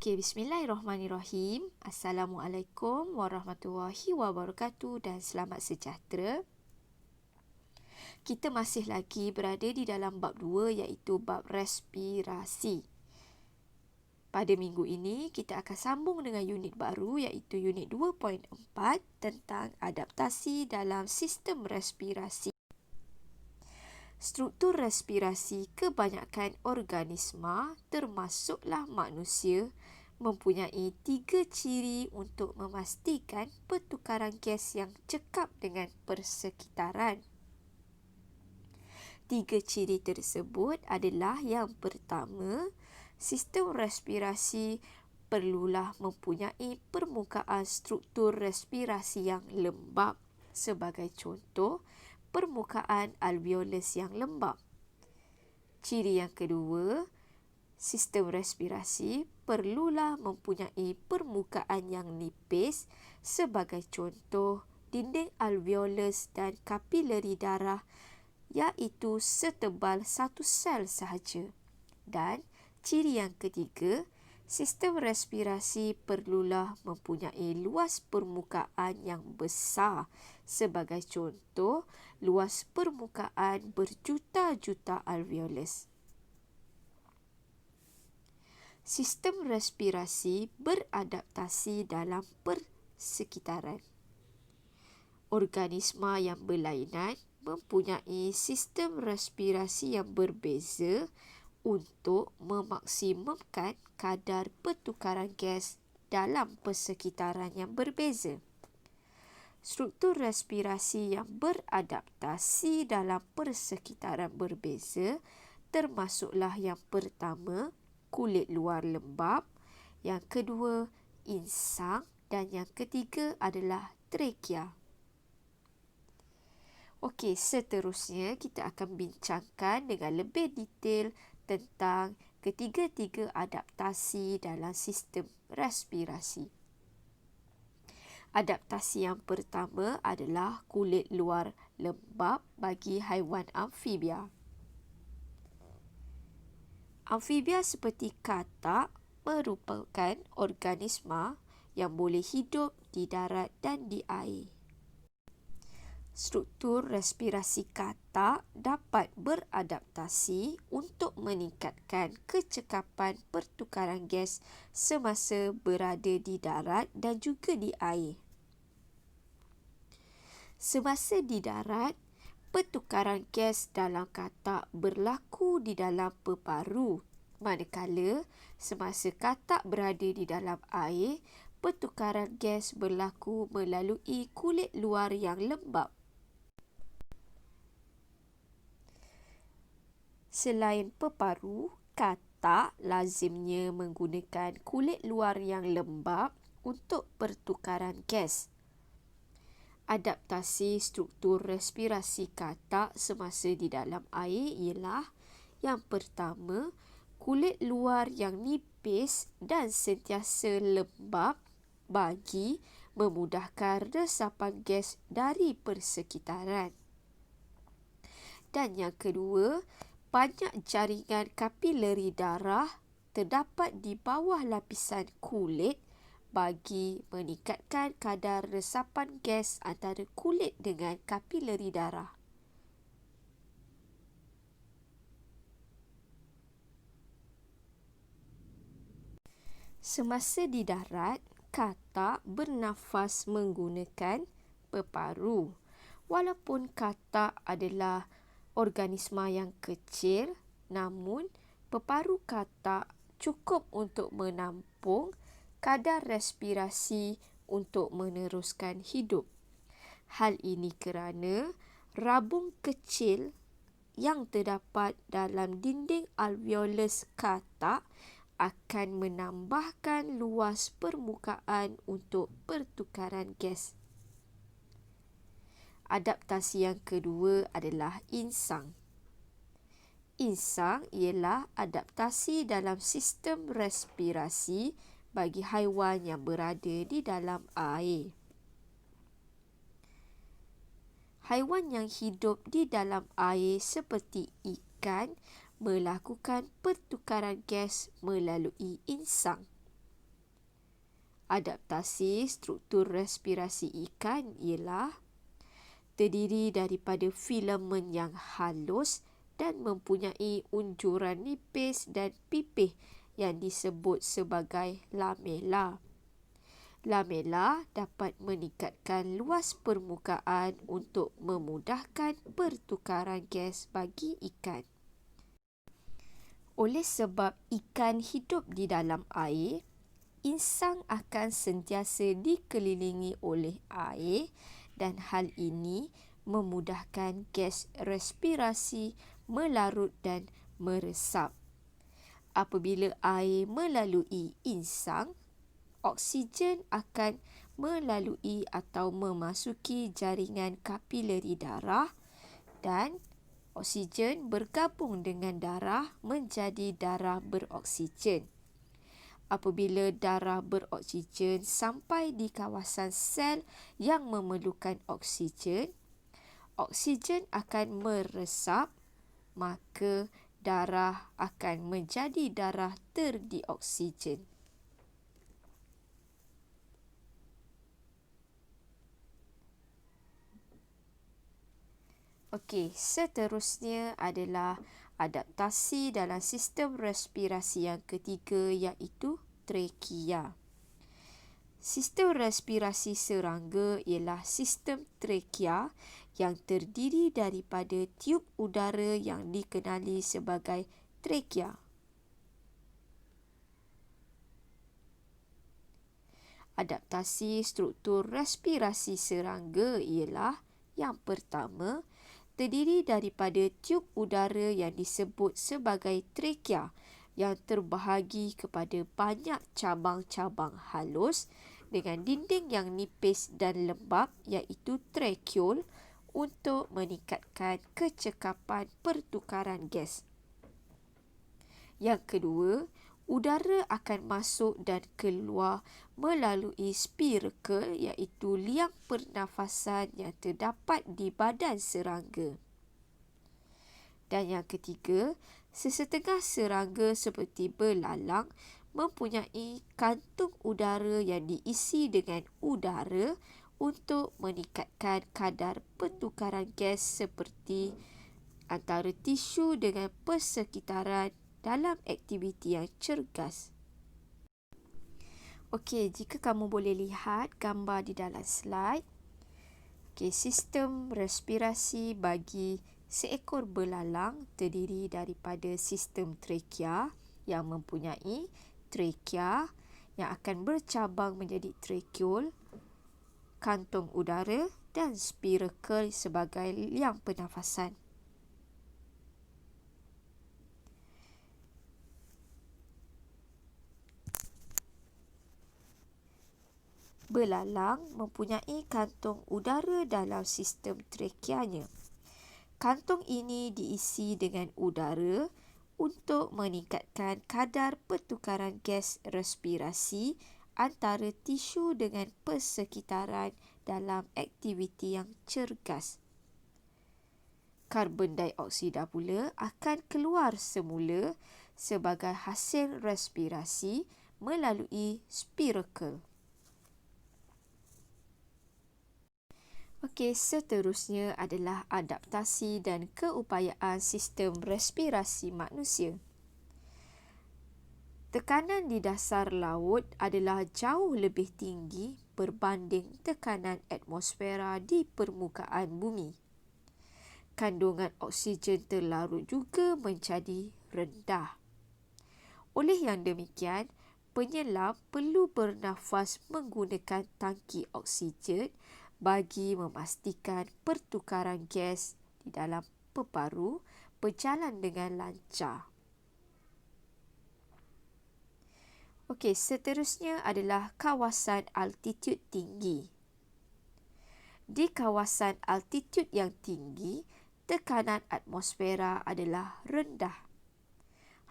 Okey, bismillahirrahmanirrahim. Assalamualaikum warahmatullahi wabarakatuh dan selamat sejahtera. Kita masih lagi berada di dalam bab 2 iaitu bab respirasi. Pada minggu ini, kita akan sambung dengan unit baru iaitu unit 2.4 tentang adaptasi dalam sistem respirasi. Struktur respirasi kebanyakan organisma, termasuklah manusia, mempunyai 3 ciri untuk memastikan pertukaran gas yang cekap dengan persekitaran. 3 ciri tersebut adalah yang pertama, sistem respirasi perlulah mempunyai permukaan struktur respirasi yang lembab. Sebagai contoh, permukaan alveolus yang lembab. Ciri yang kedua, sistem respirasi perlulah mempunyai permukaan yang nipis. Sebagai contoh, dinding alveolus dan kapileri darah iaitu setebal 1 sel sahaja. Dan ciri yang ketiga, sistem respirasi perlulah mempunyai luas permukaan yang besar. Sebagai contoh, luas permukaan berjuta-juta alveolus. Sistem respirasi beradaptasi dalam persekitaran. Organisma yang berlainan mempunyai sistem respirasi yang berbeza untuk memaksimumkan kadar pertukaran gas dalam persekitaran yang berbeza. Struktur respirasi yang beradaptasi dalam persekitaran berbeza termasuklah yang pertama, kulit luar lembab, yang kedua, insang dan yang ketiga adalah trakea. Okey, seterusnya kita akan bincangkan dengan lebih detail tentang ketiga-tiga adaptasi dalam sistem respirasi. Adaptasi yang pertama adalah kulit luar lembab bagi haiwan amfibia. Amfibia seperti katak merupakan organisma yang boleh hidup di darat dan di air. Struktur respirasi katak dapat beradaptasi untuk meningkatkan kecekapan pertukaran gas semasa berada di darat dan juga di air. Semasa di darat, pertukaran gas dalam katak berlaku di dalam peparu, manakala semasa katak berada di dalam air, pertukaran gas berlaku melalui kulit luar yang lembab. Selain peparu, katak lazimnya menggunakan kulit luar yang lembab untuk pertukaran gas. Adaptasi struktur respirasi katak semasa di dalam air ialah yang pertama, kulit luar yang nipis dan sentiasa lembab bagi memudahkan resapan gas dari persekitaran. Dan yang kedua, banyak jaringan kapileri darah terdapat di bawah lapisan kulit bagi meningkatkan kadar resapan gas antara kulit dengan kapileri darah. Semasa di darat, katak bernafas menggunakan peparu. Walaupun katak adalah organisma yang kecil, namun peparu katak cukup untuk menampung kadar respirasi untuk meneruskan hidup. Hal ini kerana rabung kecil yang terdapat dalam dinding alveolus katak akan menambahkan luas permukaan untuk pertukaran gas. Adaptasi yang kedua adalah insang. Insang ialah adaptasi dalam sistem respirasi bagi haiwan yang berada di dalam air. Haiwan yang hidup di dalam air seperti ikan melakukan pertukaran gas melalui insang. Adaptasi struktur respirasi ikan ialah terdiri daripada filamen yang halus dan mempunyai unjuran nipis dan pipih yang disebut sebagai lamela. Lamela dapat meningkatkan luas permukaan untuk memudahkan pertukaran gas bagi ikan. Oleh sebab ikan hidup di dalam air, insang akan sentiasa dikelilingi oleh air dan hal ini memudahkan gas respirasi melarut dan meresap. Apabila air melalui insang, oksigen akan melalui atau memasuki jaringan kapilari darah dan oksigen bergabung dengan darah menjadi darah beroksigen. Apabila darah beroksigen sampai di kawasan sel yang memerlukan oksigen, oksigen akan meresap, maka darah akan menjadi darah terdioksigen. Okey, seterusnya adalah adaptasi dalam sistem respirasi yang ketiga, iaitu trakea. Sistem respirasi serangga ialah sistem trakea yang terdiri daripada tiub udara yang dikenali sebagai trakea. Adaptasi struktur respirasi serangga ialah yang pertama, terdiri daripada tiub udara yang disebut sebagai trakea yang terbahagi kepada banyak cabang-cabang halus dengan dinding yang nipis dan lembap, iaitu tracheole, untuk meningkatkan kecekapan pertukaran gas. Yang kedua, udara akan masuk dan keluar melalui spirakel, iaitu liang pernafasan yang terdapat di badan serangga. Dan yang ketiga, sesetengah serangga seperti belalang mempunyai kantung udara yang diisi dengan udara untuk meningkatkan kadar pertukaran gas seperti antara tisu dengan persekitaran dalam aktiviti yang cergas. Okey, jika kamu boleh lihat gambar di dalam slide. Okey, sistem respirasi bagi seekor belalang terdiri daripada sistem trakea yang mempunyai trakea yang akan bercabang menjadi tracheole, kantung udara dan spirakel sebagai liang pernafasan. Belalang mempunyai kantung udara dalam sistem trakeanya. Kantung ini diisi dengan udara untuk meningkatkan kadar pertukaran gas respirasi antara tisu dengan persekitaran dalam aktiviti yang cergas. Karbon dioksida pula akan keluar semula sebagai hasil respirasi melalui spirakel. Okey, seterusnya adalah adaptasi dan keupayaan sistem respirasi manusia. Tekanan di dasar laut adalah jauh lebih tinggi berbanding tekanan atmosfera di permukaan bumi. Kandungan oksigen terlarut juga menjadi rendah. Oleh yang demikian, penyelam perlu bernafas menggunakan tangki oksigen bagi memastikan pertukaran gas di dalam peparu berjalan dengan lancar. Okey, seterusnya adalah kawasan altitud tinggi. Di kawasan altitud yang tinggi, tekanan atmosfera adalah rendah.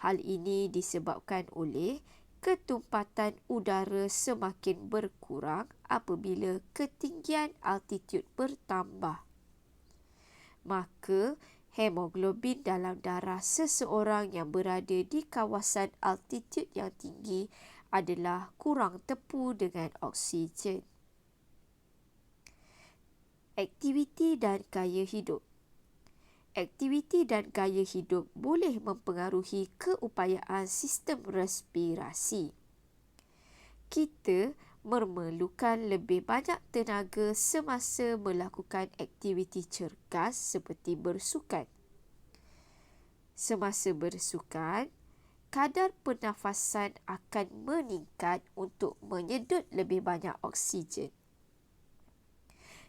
Hal ini disebabkan oleh ketumpatan udara semakin berkurang apabila ketinggian altitud bertambah. Maka, hemoglobin dalam darah seseorang yang berada di kawasan altitud yang tinggi adalah kurang tepu dengan oksigen. Aktiviti dan gaya hidup. Aktiviti dan gaya hidup boleh mempengaruhi keupayaan sistem respirasi. Kita memerlukan lebih banyak tenaga semasa melakukan aktiviti cergas seperti bersukan. Semasa bersukan, kadar pernafasan akan meningkat untuk menyedut lebih banyak oksigen.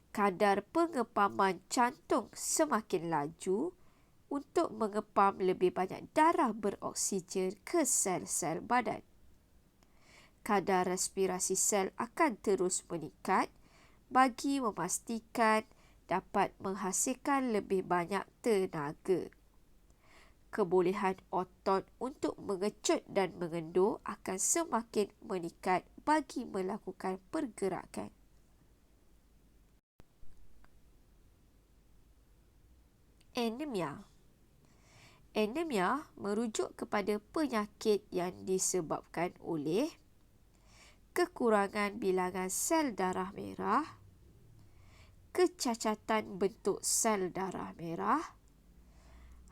Kadar pengepaman jantung semakin laju untuk mengepam lebih banyak darah beroksigen ke sel-sel badan. Kadar respirasi sel akan terus meningkat bagi memastikan dapat menghasilkan lebih banyak tenaga. Kebolehan otot untuk mengecut dan mengendur akan semakin meningkat bagi melakukan pergerakan. Anemia. Anemia merujuk kepada penyakit yang disebabkan oleh kekurangan bilangan sel darah merah, kecacatan bentuk sel darah merah.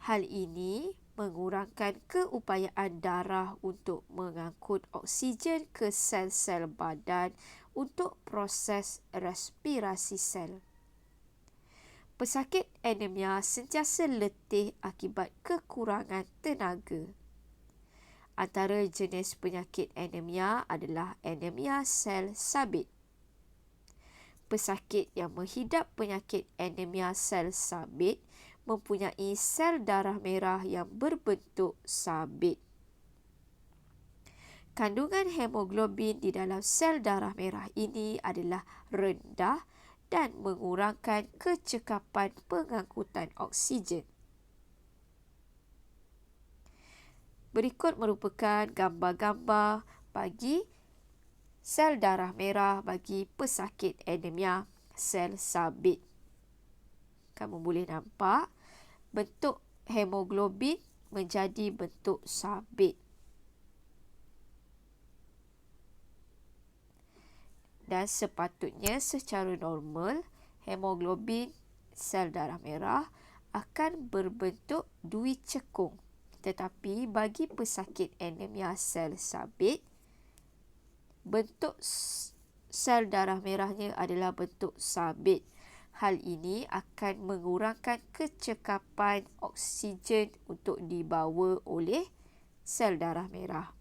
Hal ini mengurangkan keupayaan darah untuk mengangkut oksigen ke sel-sel badan untuk proses respirasi sel. Pesakit anemia sentiasa letih akibat kekurangan tenaga. Antara jenis penyakit anemia adalah anemia sel sabit. Pesakit yang menghidap penyakit anemia sel sabit mempunyai sel darah merah yang berbentuk sabit. Kandungan hemoglobin di dalam sel darah merah ini adalah rendah dan mengurangkan kecekapan pengangkutan oksigen. Berikut merupakan gambar-gambar bagi sel darah merah bagi pesakit anemia sel sabit. Kamu boleh nampak bentuk hemoglobin menjadi bentuk sabit. Dan sepatutnya secara normal, hemoglobin sel darah merah akan berbentuk dui cekung. Tetapi bagi pesakit anemia sel sabit, bentuk sel darah merahnya adalah bentuk sabit. Hal ini akan mengurangkan kecekapan oksigen untuk dibawa oleh sel darah merah.